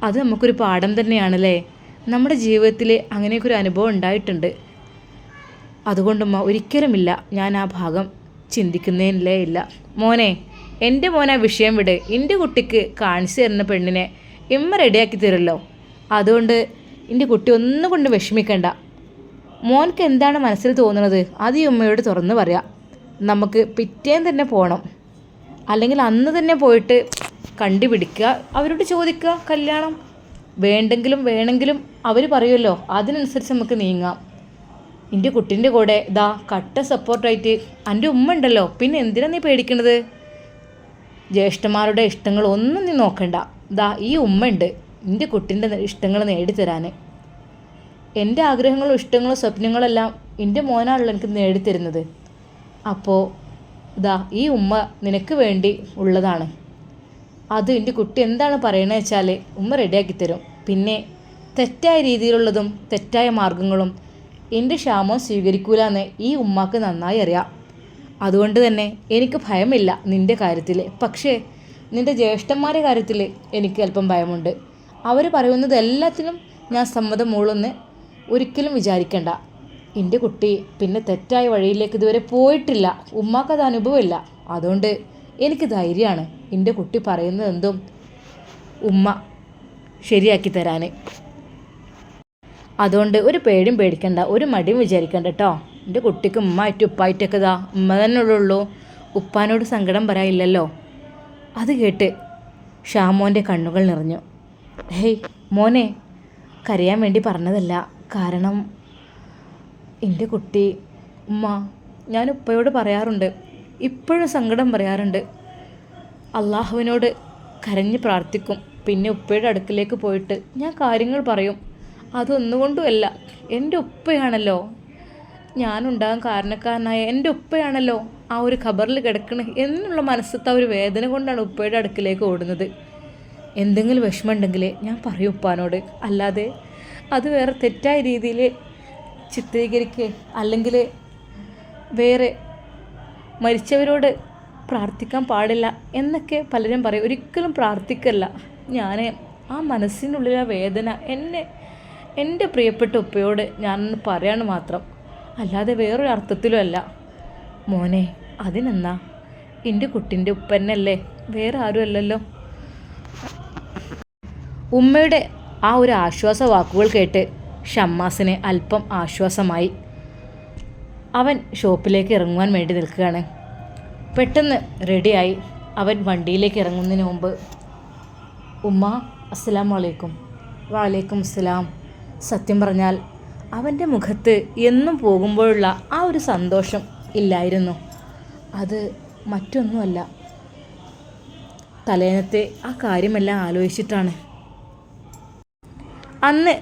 അത് നമുക്കൊരു പാഠം തന്നെയാണല്ലേ. നമ്മുടെ ജീവിതത്തിൽ അങ്ങനെയൊക്കെ ഒരു അനുഭവം ഉണ്ടായിട്ടുണ്ട്. അതുകൊണ്ടുമ്മ ഒരിക്കലുമില്ല ഞാൻ ആ ഭാഗം ചിന്തിക്കുന്നേ ഇല്ല. മോനെ, എൻ്റെ മോൻ ആ വിഷയം വിട്. എൻ്റെ കുട്ടിക്ക് കാണിച്ചു തരുന്ന പെണ്ണിനെ ഇമ്മ റെഡിയാക്കി തരുമല്ലോ. അതുകൊണ്ട് എൻ്റെ കുട്ടി ഒന്നും കൊണ്ട് വിഷമിക്കണ്ട. മോൻക്ക് എന്താണ് മനസ്സിൽ തോന്നുന്നത് അത് ഈ ഉമ്മയോട് തുറന്ന് പറയാം. നമുക്ക് പിറ്റേന്ന് തന്നെ പോകണം, അല്ലെങ്കിൽ അന്ന് തന്നെ പോയിട്ട് കണ്ടുപിടിക്കുക, അവരോട് ചോദിക്കുക. കല്യാണം വേണമെങ്കിലും അവർ പറയുമല്ലോ, അതിനനുസരിച്ച് നമുക്ക് നീങ്ങാം. എൻ്റെ കുട്ടീൻ്റെ കൂടെ കട്ട സപ്പോർട്ടായിട്ട് എൻ്റെ ഉമ്മ ഉണ്ടല്ലോ. പിന്നെ എന്തിനാണ് നീ പേടിക്കണത്? ജ്യേഷ്ഠന്മാരുടെ ഇഷ്ടങ്ങളൊന്നും നീ നോക്കണ്ട. ഈ ഉമ്മ ഉണ്ട് എൻ്റെ കുട്ടീൻ്റെ ഇഷ്ടങ്ങൾ നേടിത്തരാൻ. എൻ്റെ ആഗ്രഹങ്ങളും ഇഷ്ടങ്ങളും സ്വപ്നങ്ങളെല്ലാം എൻ്റെ മോനാണല്ലോ എനിക്ക് നേടിത്തരുന്നത്. അപ്പോൾ ഈ ഉമ്മ നിനക്ക് വേണ്ടി ഉള്ളതാണ്. അത് എൻ്റെ കുട്ടി എന്താണ് പറയണത് വെച്ചാൽ ഉമ്മ റെഡിയാക്കി തരും. പിന്നെ തെറ്റായ രീതിയിലുള്ളതും തെറ്റായ മാർഗങ്ങളും എൻ്റെ ക്ഷാമം സ്വീകരിക്കൂല എന്ന് ഈ ഉമ്മാക്ക് നന്നായി അറിയാം. അതുകൊണ്ട് തന്നെ എനിക്ക് ഭയമില്ല നിൻ്റെ കാര്യത്തിൽ. പക്ഷേ നിൻ്റെ ജ്യേഷ്ഠന്മാരുടെ കാര്യത്തിൽ എനിക്ക് അല്പം ഭയമുണ്ട്. അവർ പറയുന്നത് എല്ലാത്തിനും ഞാൻ സമ്മതം മൂളൊന്ന് ഒരിക്കലും വിചാരിക്കണ്ട. എൻ്റെ കുട്ടി പിന്നെ തെറ്റായ വഴിയിലേക്ക് ഇതുവരെ പോയിട്ടില്ല. ഉമ്മാക്കത് അനുഭവമില്ല. അതുകൊണ്ട് എനിക്ക് ധൈര്യമാണ് എൻ്റെ കുട്ടി പറയുന്നത് എന്തും ഉമ്മ ശരിയാക്കി തരാൻ. അതുകൊണ്ട് ഒരു പേടിയും പേടിക്കണ്ട, ഒരു മടിയും വിചാരിക്കണ്ട കേട്ടോ. എൻ്റെ കുട്ടിക്ക് ഉമ്മായിട്ട് ഉപ്പായിട്ടൊക്കെ ഉമ്മ തന്നെ ഉള്ളൂ. ഉപ്പാനോട് സങ്കടം പറയാനില്ലല്ലോ. അത് കേട്ട് ഷാമോൻ്റെ കണ്ണുകൾ നിറഞ്ഞു. ഹേയ് മോനെ, കരയാൻ വേണ്ടി പറഞ്ഞതല്ല. കാരണം എൻ്റെ കുട്ടി, ഉമ്മ, ഞാൻ ഉപ്പയോട് പറയാറുണ്ട്, ഇപ്പോഴും സങ്കടം പറയാറുണ്ട്. അള്ളാഹുവിനോട് കരഞ്ഞ് പ്രാർത്ഥിക്കും. പിന്നെ ഉപ്പയുടെ അടുക്കിലേക്ക് പോയിട്ട് ഞാൻ കാര്യങ്ങൾ പറയും. അതൊന്നുകൊണ്ടുമല്ല, എൻ്റെ ഉപ്പയാണല്ലോ, ഞാനുണ്ടാകാൻ കാരണക്കാരനായ എൻ്റെ ഉപ്പയാണല്ലോ ആ ഒരു ഖബറിൽ കിടക്കണ എന്നുള്ള മനസ്സത്തെ ഒരു വേദന കൊണ്ടാണ് ഉപ്പയുടെ അടുക്കിലേക്ക് ഓടുന്നത്. എന്തെങ്കിലും വിഷമമുണ്ടെങ്കിൽ ഞാൻ പറയും ഉപ്പാനോട്. അല്ലാതെ അത് വേറെ തെറ്റായ രീതിയിൽ ചിത്രീകരിക്കുക, അല്ലെങ്കിൽ വേറെ മരിച്ചവരോട് പ്രാർത്ഥിക്കാൻ പാടില്ല എന്നൊക്കെ പലരും പറയും. ഒരിക്കലും പ്രാർത്ഥിക്കല്ല. ഞാൻ ആ മനസ്സിനുള്ളിലെ വേദന എൻ്റെ പ്രിയപ്പെട്ട ഉപ്പയോട് ഞാനൊന്ന് പറയാണ് മാത്രം, അല്ലാതെ വേറൊരു അർത്ഥത്തിലും അല്ല. മോനെ, അതിനെന്നാ, എൻ്റെ കുട്ടിൻ്റെ ഉപ്പന്നല്ലേ, വേറെ ആരും അല്ലല്ലോ. ഉമ്മയുടെ ആ ഒരു ആശ്വാസ വാക്കുകൾ കേട്ട് ഷമ്മാസിന് അല്പം ആശ്വാസമായി. അവൻ ഷോപ്പിലേക്ക് ഇറങ്ങുവാൻ വേണ്ടി നിൽക്കുകയാണ്. പെട്ടെന്ന് റെഡിയായി അവൻ വണ്ടിയിലേക്ക് ഇറങ്ങുന്നതിന് മുമ്പ്, ഉമ്മ അസ്സലാമു അലൈക്കും. വലൈക്കും അസ്സലാം. സത്യം പറഞ്ഞാൽ അവൻ്റെ മുഖത്ത് എന്നും പോകുമ്പോഴുള്ള ആ ഒരു സന്തോഷം ഇല്ലായിരുന്നു. അത് മറ്റൊന്നുമല്ല, തലേന്നത്തെ ആ കാര്യമെല്ലാം ആലോചിച്ചിട്ടാണ്. അന്ന്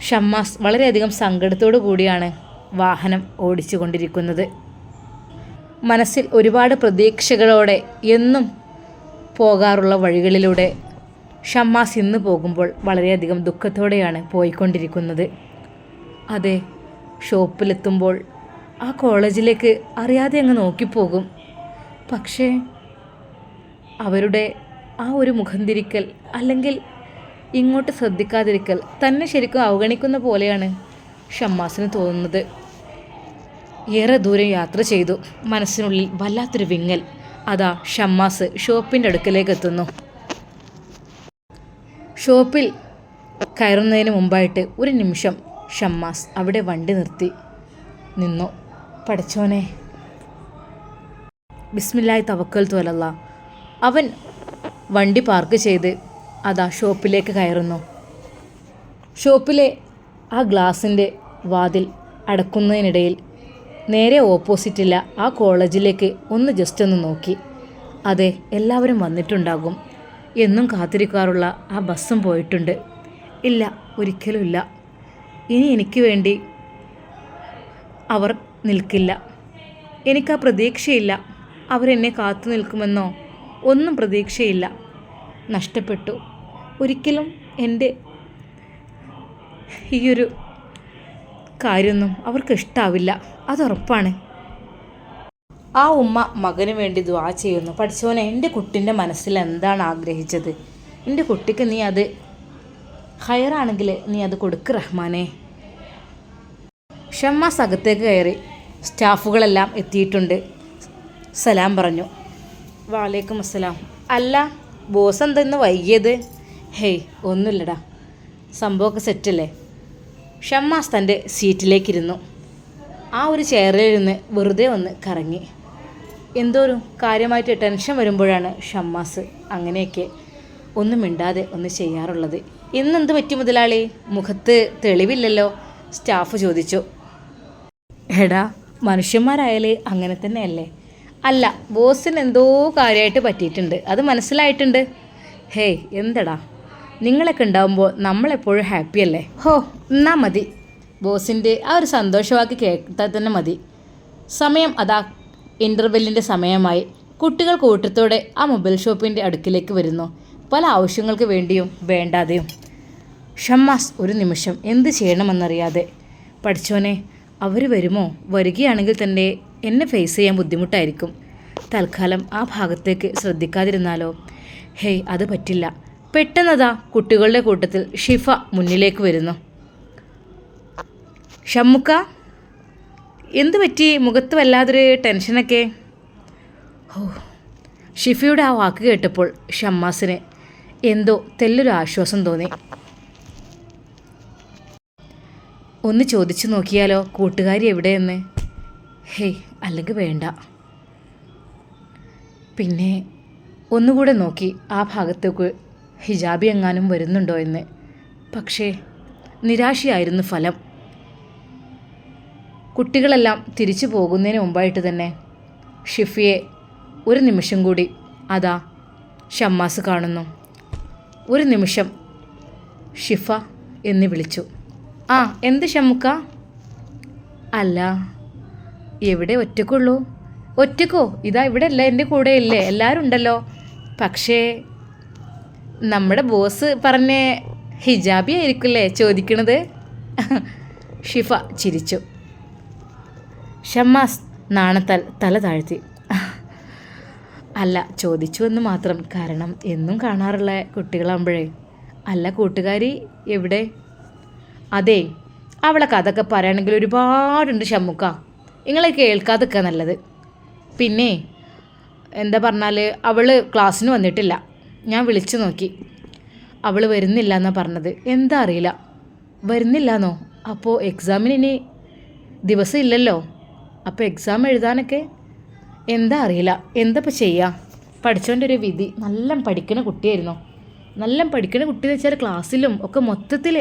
ഷമ്മാസ് വളരെയധികം സങ്കടത്തോടു കൂടിയാണ് വാഹനം ഓടിച്ചു കൊണ്ടിരിക്കുന്നത്. മനസ്സിൽ ഒരുപാട് പ്രതീക്ഷകളോടെ എന്നും പോകാറുള്ള വഴികളിലൂടെ ഷമ്മാസ് ഇന്ന് പോകുമ്പോൾ വളരെയധികം ദുഃഖത്തോടെയാണ് പോയിക്കൊണ്ടിരിക്കുന്നത്. അതെ, ഷോപ്പിലെത്തുമ്പോൾ ആ കോളേജിലേക്ക് അറിയാതെ അങ്ങ് നോക്കിപ്പോകും. പക്ഷേ അവരുടെ ആ ഒരു മുഖം തിരിക്കൽ, അല്ലെങ്കിൽ ഇങ്ങോട്ട് ശ്രദ്ധിക്കാതിരിക്കൽ തന്നെ ശരിക്കും അവഗണിക്കുന്ന പോലെയാണ് ഷമ്മാസിന് തോന്നുന്നത്. ഏറെ ദൂരം യാത്ര ചെയ്തു. മനസ്സിനുള്ളിൽ വല്ലാത്തൊരു വിങ്ങൽ. അതാ ഷമ്മാസ് ഷോപ്പിൻ്റെ അടുക്കലേക്ക് എത്തുന്നു. ഷോപ്പിൽ കയറുന്നതിന് മുമ്പായിട്ട് ഒരു നിമിഷം ഷമ്മാസ് അവിടെ വണ്ടി നിർത്തി നിന്നു. പടച്ചോനെ, ബിസ്മില്ലാഹി തവക്കൽതു അലല്ലാഹ്. അവൻ വണ്ടി പാർക്ക് ചെയ്ത് അതാ ഷോപ്പിലേക്ക് കയറുന്നു. ഷോപ്പിലെ ആ ഗ്ലാസിൻ്റെ വാതിൽ അടക്കുന്നതിനിടയിൽ നേരെ ഓപ്പോസിറ്റില്ല ആ കോളേജിലേക്ക് ഒന്ന് ജസ്റ്റ് ഒന്ന് നോക്കി. അതെ, എല്ലാവരും വന്നിട്ടുണ്ടാകും. എന്നും കാത്തിരിക്കാറുള്ള ആ ബസ്സും പോയിട്ടുണ്ട്. ഇല്ല, ഒരിക്കലുമില്ല. ഇനി എനിക്ക് വേണ്ടി അവർ നിൽക്കില്ല. എനിക്കാ പ്രതീക്ഷയില്ല. അവരെന്നെ കാത്തു നിൽക്കുമെന്നോ ഒന്നും പ്രതീക്ഷയില്ല. നഷ്ടപ്പെട്ടു. ഒരിക്കലും എൻ്റെ ഈയൊരു കാര്യമൊന്നും അവർക്ക് ഇഷ്ടാവില്ല, അതുറപ്പാണ്. ആ ഉമ്മ മകന് വേണ്ടി ദുആ ചെയ്യുന്നു. പഠിച്ചോനെ, എൻ്റെ കുട്ടിൻ്റെ മനസ്സിൽ എന്താണ് ആഗ്രഹിച്ചത്? എൻ്റെ കുട്ടിക്ക് നീ അത് ഹയറാണെങ്കിൽ നീ അത് കൊടുക്ക് റഹ്മാനെ. ഷമ്മാസ് അകത്തേക്ക് കയറി. സ്റ്റാഫുകളെല്ലാം എത്തിയിട്ടുണ്ട്. സലാം പറഞ്ഞു. വലൈക്കും അസ്സലാം. അല്ല, ബോസ് എന്തെന്ന് വൈകിയത്? ഹേയ്, ഒന്നുമില്ലടാ, സംഭവമൊക്കെ സെറ്റല്ലേ. ഷമ്മാസ് തൻ്റെ സീറ്റിലേക്കിരുന്നു. ആ ഒരു ചെയറിലിരുന്ന് വെറുതെ ഒന്ന് കറങ്ങി. എന്തോ ഒരു കാര്യമായിട്ട് ടെൻഷൻ വരുമ്പോഴാണ് ഷമ്മാസ് അങ്ങനെയൊക്കെ ഒന്നും മിണ്ടാതെ ഒന്ന് ചെയ്യാറുള്ളത്. ഇന്നെന്ത് പറ്റി മുതലാളി? മുഖത്ത് തെളിവില്ലല്ലോ, സ്റ്റാഫ് ചോദിച്ചു. എടാ, മനുഷ്യന്മാരായാലേ അങ്ങനെ തന്നെയല്ലേ. അല്ല, ബോസിന് എന്തോ കാര്യമായിട്ട് പറ്റിയിട്ടുണ്ട്, അത് മനസ്സിലായിട്ടുണ്ട്. ഹേയ്, എന്തടാ, നിങ്ങളൊക്കെ ഉണ്ടാവുമ്പോൾ നമ്മളെപ്പോഴും ഹാപ്പിയല്ലേ. ഹോ, എന്നാ മതി. ബോസിൻ്റെ ആ ഒരു സന്തോഷവാക്കി കേട്ടാൽ തന്നെ മതി. സമയം അതാ ഇൻ്റർവെല്ലിൻ്റെ സമയമായി. കുട്ടികൾ കൂട്ടത്തോടെ ആ മൊബൈൽ ഷോപ്പിൻ്റെ അടുക്കിലേക്ക് വരുന്നു, പല ആവശ്യങ്ങൾക്ക് വേണ്ടിയും വേണ്ടാതെയും. ഷമ്മാസ് ഒരു നിമിഷം എന്ത് ചെയ്യണമെന്നറിയാതെ, പഠിച്ചോനെ, അവർ വരുമോ? വരികയാണെങ്കിൽ തന്നെ എന്നെ ഫേസ് ചെയ്യാൻ ബുദ്ധിമുട്ടായിരിക്കും. തൽക്കാലം ആ ഭാഗത്തേക്ക് ശ്രദ്ധിക്കാതിരുന്നാലോ? ഹേയ്, അത് പറ്റില്ല. പെട്ടെന്നതാ കുട്ടികളുടെ കൂട്ടത്തിൽ ഷിഫ മുന്നിലേക്ക് വരുന്നു. ഷമ്മുക്ക, എന്തു പറ്റി? മുഖത്ത് വല്ലാതൊരു ടെൻഷനൊക്കെ. ഓ, ഷിഫയുടെ ആ വാക്ക് കേട്ടപ്പോൾ ഷമ്മാസിന് എന്തോ തെല്ലൊരു ആശ്വാസം തോന്നി. ഒന്ന് ചോദിച്ചു നോക്കിയാലോ കൂട്ടുകാരി എവിടെയെന്ന്? ഹേയ്, അല്ലെങ്കിൽ വേണ്ട. പിന്നെ ഒന്നുകൂടെ നോക്കി ആ ഭാഗത്തേക്ക് ഹിജാബി എങ്ങാനും വരുന്നുണ്ടോ എന്ന്. പക്ഷേ നിരാശയായിരുന്നു ഫലം. കുട്ടികളെല്ലാം തിരിച്ചു പോകുന്നതിന് മുമ്പായിട്ട് തന്നെ ഷിഫയെ ഒരു നിമിഷം കൂടി അതാ ഷമ്മാസ് കാണുന്നു. ഒരു നിമിഷം ഷിഫ എന്ന് വിളിച്ചു. ആ, എന്ത് ഷമ്മുക്ക? അല്ല, എവിടെ ഒറ്റക്കുള്ളൂ? ഒറ്റക്കോ? ഇതാ ഇവിടെ അല്ല, എൻ്റെ കൂടെ ഇല്ലേ, എല്ലാവരും ഉണ്ടല്ലോ. പക്ഷേ നമ്മുടെ ബോസ് പറഞ്ഞ ഹിജാബി ആയിരിക്കില്ലേ ചോദിക്കണത്? ഷിഫ ചിരിച്ചു. ഷമ്മാസ് നാണത്താൽ തല താഴ്ത്തി. അല്ല, ചോദിച്ചു എന്ന് മാത്രം. കാരണം എന്നും കാണാറുള്ള കുട്ടികളാകുമ്പോഴേ. അല്ല, കൂട്ടുകാരി എവിടെ? അതെ, അവളെ കഥയൊക്കെ പറയുകയാണെങ്കിൽ ഒരുപാടുണ്ട് ഷമ്മുക്ക. നിങ്ങളെ കേൾക്കാതൊക്കെ നല്ലത്. പിന്നെ എന്താ പറഞ്ഞാൽ അവൾ ക്ലാസ്സിന് വന്നിട്ടില്ല. ഞാൻ വിളിച്ചു നോക്കി, അവൾ വരുന്നില്ല എന്നാണ് പറഞ്ഞത്. എന്താ അറിയില്ല. വരുന്നില്ലാന്നോ? അപ്പോൾ എക്സാമിന് ഇനി ദിവസം ഇല്ലല്ലോ. അപ്പോൾ എക്സാം എഴുതാനൊക്കെ എന്താ അറിയില്ല. എന്താ ഇപ്പോൾ ചെയ്യുക? പഠിച്ചോൻ്റെ ഒരു വിധി. നല്ല പഠിക്കുന്ന കുട്ടിയായിരുന്നു. നല്ല പഠിക്കുന്ന കുട്ടി എന്ന് വെച്ചാൽ ക്ലാസ്സിലും ഒക്കെ മൊത്തത്തിൽ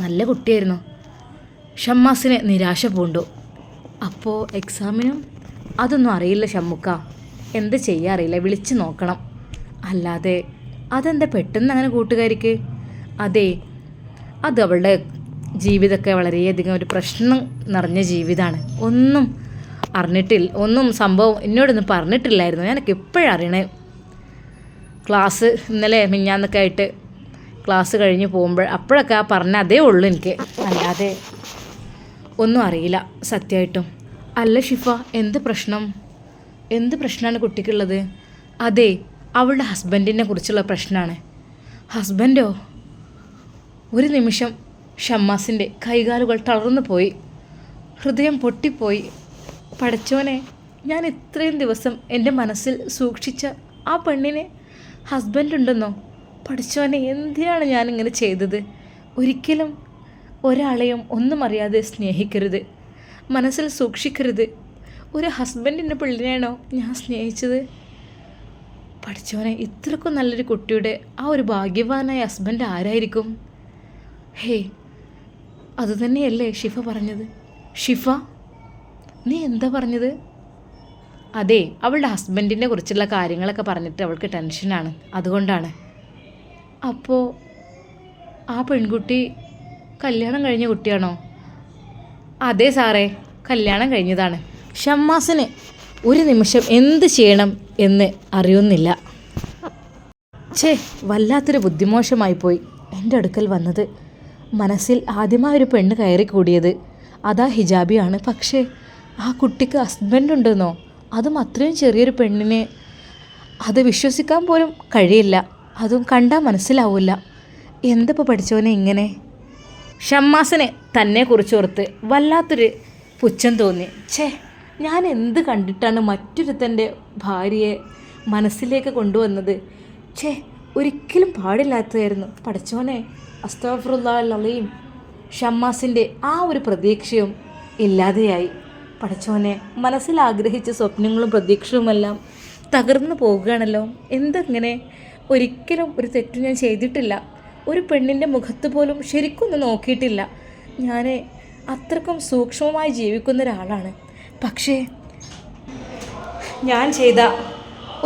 നല്ല കുട്ടിയായിരുന്നു. ഷമ്മാസിന് നിരാശ പൂണ്ടു. അപ്പോൾ എക്സാമിനും അതൊന്നും അറിയില്ല ഷമ്മുക്ക. എന്ത് ചെയ്യാൻ അറിയില്ല. വിളിച്ച് നോക്കണം. അല്ലാതെ അതെന്താ പെട്ടെന്ന് അങ്ങനെ കൂട്ടുകാരിക്ക്? അതെ, അത് അവളുടെ ജീവിതമൊക്കെ വളരെയധികം ഒരു പ്രശ്നം നിറഞ്ഞ ജീവിതമാണ്. ഒന്നും അറിഞ്ഞിട്ടില്ല, ഒന്നും സംഭവം എന്നോടൊന്നും പറഞ്ഞിട്ടില്ലായിരുന്നു. ഞാനൊക്കെ എപ്പോഴും അറിയണേ. ക്ലാസ് ഇന്നലെ മിഞ്ഞാന്നൊക്കെ ആയിട്ട് ക്ലാസ് കഴിഞ്ഞ് പോകുമ്പോൾ അപ്പോഴൊക്കെ ആ പറഞ്ഞ അതേ ഉള്ളൂ എനിക്ക്. അല്ലാതെ ഒന്നും അറിയില്ല സത്യമായിട്ടും. അല്ല ഷിഫ, എന്ത് പ്രശ്നം? എന്ത് പ്രശ്നമാണ് കുട്ടിക്കുള്ളത്? അതെ, അവളുടെ ഹസ്ബൻഡിനെ കുറിച്ചുള്ള പ്രശ്നമാണ്. ഹസ്ബൻഡോ? ഒരു നിമിഷം ഷമ്മാസിൻ്റെ കൈകാലുകൾ തളർന്നു പോയി. ഹൃദയം പൊട്ടിപ്പോയി. പടച്ചോനെ, ഞാൻ ഇത്രയും ദിവസം എൻ്റെ മനസ്സിൽ സൂക്ഷിച്ച ആ പെണ്ണിന് ഹസ്ബൻഡ് ഉണ്ടെന്നോ? പടച്ചോനെ, എന്തിനാണ് ഞാനിങ്ങനെ ചെയ്തത്? ഒരിക്കലും ഒരാളെയും ഒന്നും അറിയാതെ സ്നേഹിക്കരുത്, മനസ്സിൽ സൂക്ഷിക്കരുത്. ഒരു ഹസ്ബൻഡിൻ്റെ പെണ്ണിനെയാണോ ഞാൻ സ്നേഹിച്ചത്? പടച്ചോനെ, ഇത്രക്കും നല്ലൊരു കുട്ടിയുടെ ആ ഒരു ഭാഗ്യവാനായ ഹസ്ബൻഡ് ആരായിരിക്കും? ഹേ, അതുതന്നെയല്ലേ ഷിഫ പറഞ്ഞത്? ഷിഫ, നീ എന്താ പറഞ്ഞത്? അതെ, അവളുടെ ഹസ്ബൻഡിനെ കുറിച്ചുള്ള കാര്യങ്ങളൊക്കെ പറഞ്ഞിട്ട് അവൾക്ക് ടെൻഷനാണ്, അതുകൊണ്ടാണ്. അപ്പോൾ ആ പെൺകുട്ടി കല്യാണം കഴിഞ്ഞ കുട്ടിയാണോ? അതെ സാറേ, കല്യാണം കഴിഞ്ഞതാണ്. ഷമ്മാസിന് ഒരു നിമിഷം എന്ത് ചെയ്യണം എന്ന് അറിയുന്നില്ല. വല്ലാത്തൊരു ബുദ്ധിമോശമായിപ്പോയി എൻ്റെ അടുക്കൽ വന്നത്. മനസ്സിൽ ആദ്യമായൊരു പെണ്ണ് കയറി കൂടിയത് അതാ ഹിജാബിയാണ്. പക്ഷേ ആ കുട്ടിക്ക് ഹസ്ബൻഡ് ഉണ്ടെന്നോ? അതും അത്രയും ചെറിയൊരു പെണ്ണിനെ. അത് വിശ്വസിക്കാൻ പോലും കഴിയില്ല. അതും കണ്ടാൽ മനസ്സിലാവില്ല. എന്തിപ്പോൾ പഠിച്ചവനെ ഇങ്ങനെ? ഷമ്മാസിനെ തന്നെ കുറിച്ചോർത്ത് വല്ലാത്തൊരു പുച്ഛം തോന്നി. ഞാൻ എന്ത് കണ്ടിട്ടാണ് മറ്റൊരുത്തൻ്റെ ഭാര്യയെ മനസ്സിലേക്ക് കൊണ്ടുവന്നത്? ഒരിക്കലും പാടില്ലാത്തതായിരുന്നു. പഠിച്ചോനെ, അസ്തഗ്ഫിറുല്ലാഹൽ അലീം. ഷമ്മാസിൻ്റെ ആ ഒരു പ്രതീക്ഷയും ഇല്ലാതെയായി. പഠിച്ചോനെ, മനസ്സിൽ ആഗ്രഹിച്ച സ്വപ്നങ്ങളും പ്രതീക്ഷയുമെല്ലാം തകർന്നു പോകുകയാണല്ലോ. എന്തെങ്ങനെ? ഒരിക്കലും ഒരു തെറ്റും ഞാൻ ചെയ്തിട്ടില്ല. ഒരു പെണ്ണിൻ്റെ മുഖത്ത് പോലും ശരിക്കൊന്നും നോക്കിയിട്ടില്ല. ഞാൻ അത്രക്കും സൂക്ഷ്മമായി ജീവിക്കുന്ന ഒരാളാണ്. പക്ഷേ ഞാൻ ചെയ്ത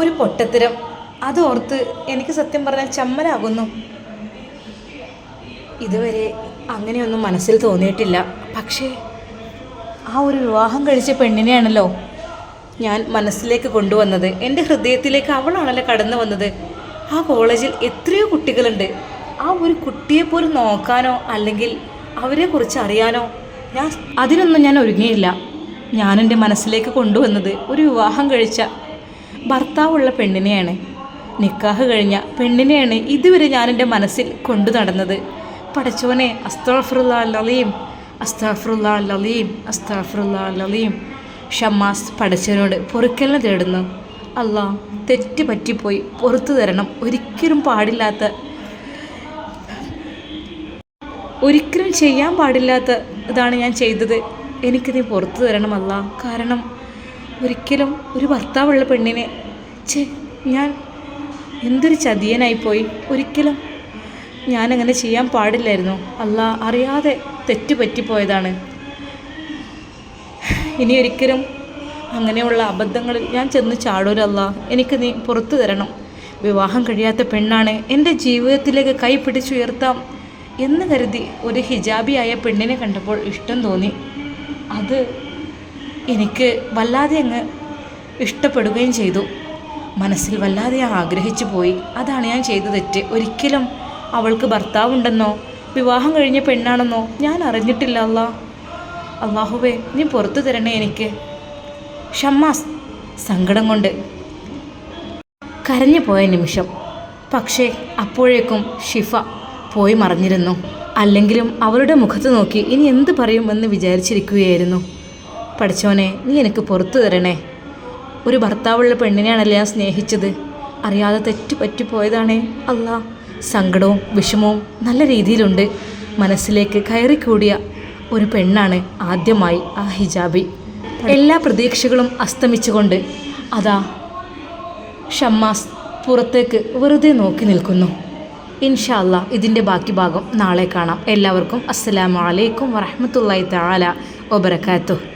ഒരു പൊട്ടത്തരം അതോർത്ത് എനിക്ക് സത്യം പറഞ്ഞാൽ ചമ്മലാകുന്നു. ഇതുവരെ അങ്ങനെയൊന്നും മനസ്സിൽ തോന്നിയിട്ടില്ല. പക്ഷേ ആ ഒരു വിവാഹം കഴിച്ച പെണ്ണിനെയാണല്ലോ ഞാൻ മനസ്സിലേക്ക് കൊണ്ടുവന്നത്. എൻ്റെ ഹൃദയത്തിലേക്ക് അവളാണല്ലോ കടന്നു വന്നത്. ആ കോളേജിൽ എത്രയോ കുട്ടികളുണ്ട്. ആ ഒരു കുട്ടിയെപ്പോലും നോക്കാനോ അല്ലെങ്കിൽ അവരെക്കുറിച്ച് അറിയാനോ അതിനൊന്നും ഞാൻ ഒരുങ്ങിയില്ല. ഞാൻ എൻ്റെ മനസ്സിലേക്ക് കൊണ്ടുവന്നത് ഒരു വിവാഹം കഴിച്ച ഭർത്താവുള്ള പെണ്ണിനെയാണ്. നിക്കാഹ് കഴിഞ്ഞ പെണ്ണിനെയാണ് ഇതുവരെ ഞാൻ എൻ്റെ മനസ്സിൽ കൊണ്ടു നടന്നത്. പടച്ചോനെ, അസ്തഗ്ഫിറുല്ലാഹൽ അലീം, അസ്തഗ്ഫിറുല്ലാഹൽ അലീം, അസ്തഗ്ഫിറുല്ലാഹൽ അലീം. ഷമ്മാസ് പടച്ചവനോട് പൊറുക്കലിനെ തേടുന്നു. അല്ലാ, തെറ്റ് പറ്റിപ്പോയി, പുറത്തു തരണം. ഒരിക്കലും ചെയ്യാൻ പാടില്ലാത്ത ഇതാണ് ഞാൻ ചെയ്തത്. എനിക്ക് നീ പുറത്തു തരണം അല്ലാ. കാരണം ഒരിക്കലും ഒരു ഭർത്താവുള്ള പെണ്ണിനെ ഞാൻ എന്തൊരു ചതിയനായിപ്പോയി. ഒരിക്കലും ഞാനങ്ങനെ ചെയ്യാൻ പാടില്ലായിരുന്നു അല്ലാ. അറിയാതെ തെറ്റ് പറ്റിപ്പോയതാണ്. ഇനി ഒരിക്കലും അങ്ങനെയുള്ള അബദ്ധങ്ങളിൽ ഞാൻ ചെന്ന് ചാടൂരല്ല. എനിക്ക് നീ പുറത്തു തരണം. വിവാഹം കഴിയാത്ത പെണ്ണാണ്. എൻ്റെ ജീവിതത്തിലേക്ക് കൈ പിടിച്ചുയർത്താം എന്ന് കരുതി ഒരു ഹിജാബിയായ പെണ്ണിനെ കണ്ടപ്പോൾ ഇഷ്ടം തോന്നി. അത് എനിക്ക് വല്ലാതെ അങ്ങ് ഇഷ്ടപ്പെടുകയും ചെയ്തു. മനസ്സിൽ വല്ലാതെ ഞാൻ ആഗ്രഹിച്ചു പോയി. അതാണ് ഞാൻ ചെയ്ത തെറ്റ്. ഒരിക്കലും അവൾക്ക് ഭർത്താവുണ്ടെന്നോ വിവാഹം കഴിഞ്ഞ പെണ്ണാണെന്നോ ഞാൻ അറിഞ്ഞിട്ടില്ല അല്ലാ. അല്ലാഹുവേ, നീ പുറത്തു തരണേ എനിക്ക്. ഷമ്മാസ് സങ്കടം കൊണ്ട് കരഞ്ഞു പോയ നിമിഷം. പക്ഷേ അപ്പോഴേക്കും ഷിഫ പോയി മറഞ്ഞിരുന്നു. അല്ലെങ്കിലും അവളുടെ മുഖത്ത് നോക്കി ഇനി എന്ത് പറയുമെന്ന് വിചാരിച്ചിരിക്കുകയായിരുന്നു. പഠിച്ചോനെ, നീ എനിക്ക് പുറത്തു തരണേ. ഒരു ഭർത്താവുള്ള പെണ്ണിനെയാണല്ലേ ഞാൻ സ്നേഹിച്ചത്. അറിയാതെ തെറ്റ് പറ്റിപ്പോയതാണേ അല്ലാ. സങ്കടവും വിഷമവും നല്ല രീതിയിലുണ്ട്. മനസ്സിലേക്ക് കയറിക്കൂടിയ ഒരു പെണ്ണാണ് ആദ്യമായി ആ ഹിജാബി. എല്ലാ പ്രതീക്ഷകളും അസ്തമിച്ചുകൊണ്ട് അതാ ഷമ്മാസ് പുറത്തേക്ക് വെറുതെ നോക്കി നിൽക്കുന്നു. ഇൻഷാ അല്ലാ ഇതിൻ്റെ ബാക്കി ഭാഗം നാളെ കാണാം. എല്ലാവർക്കും അസ്സലാമു അലൈക്കും വറഹ്മത്തുള്ളാഹി തആല വബറകാതുഹു.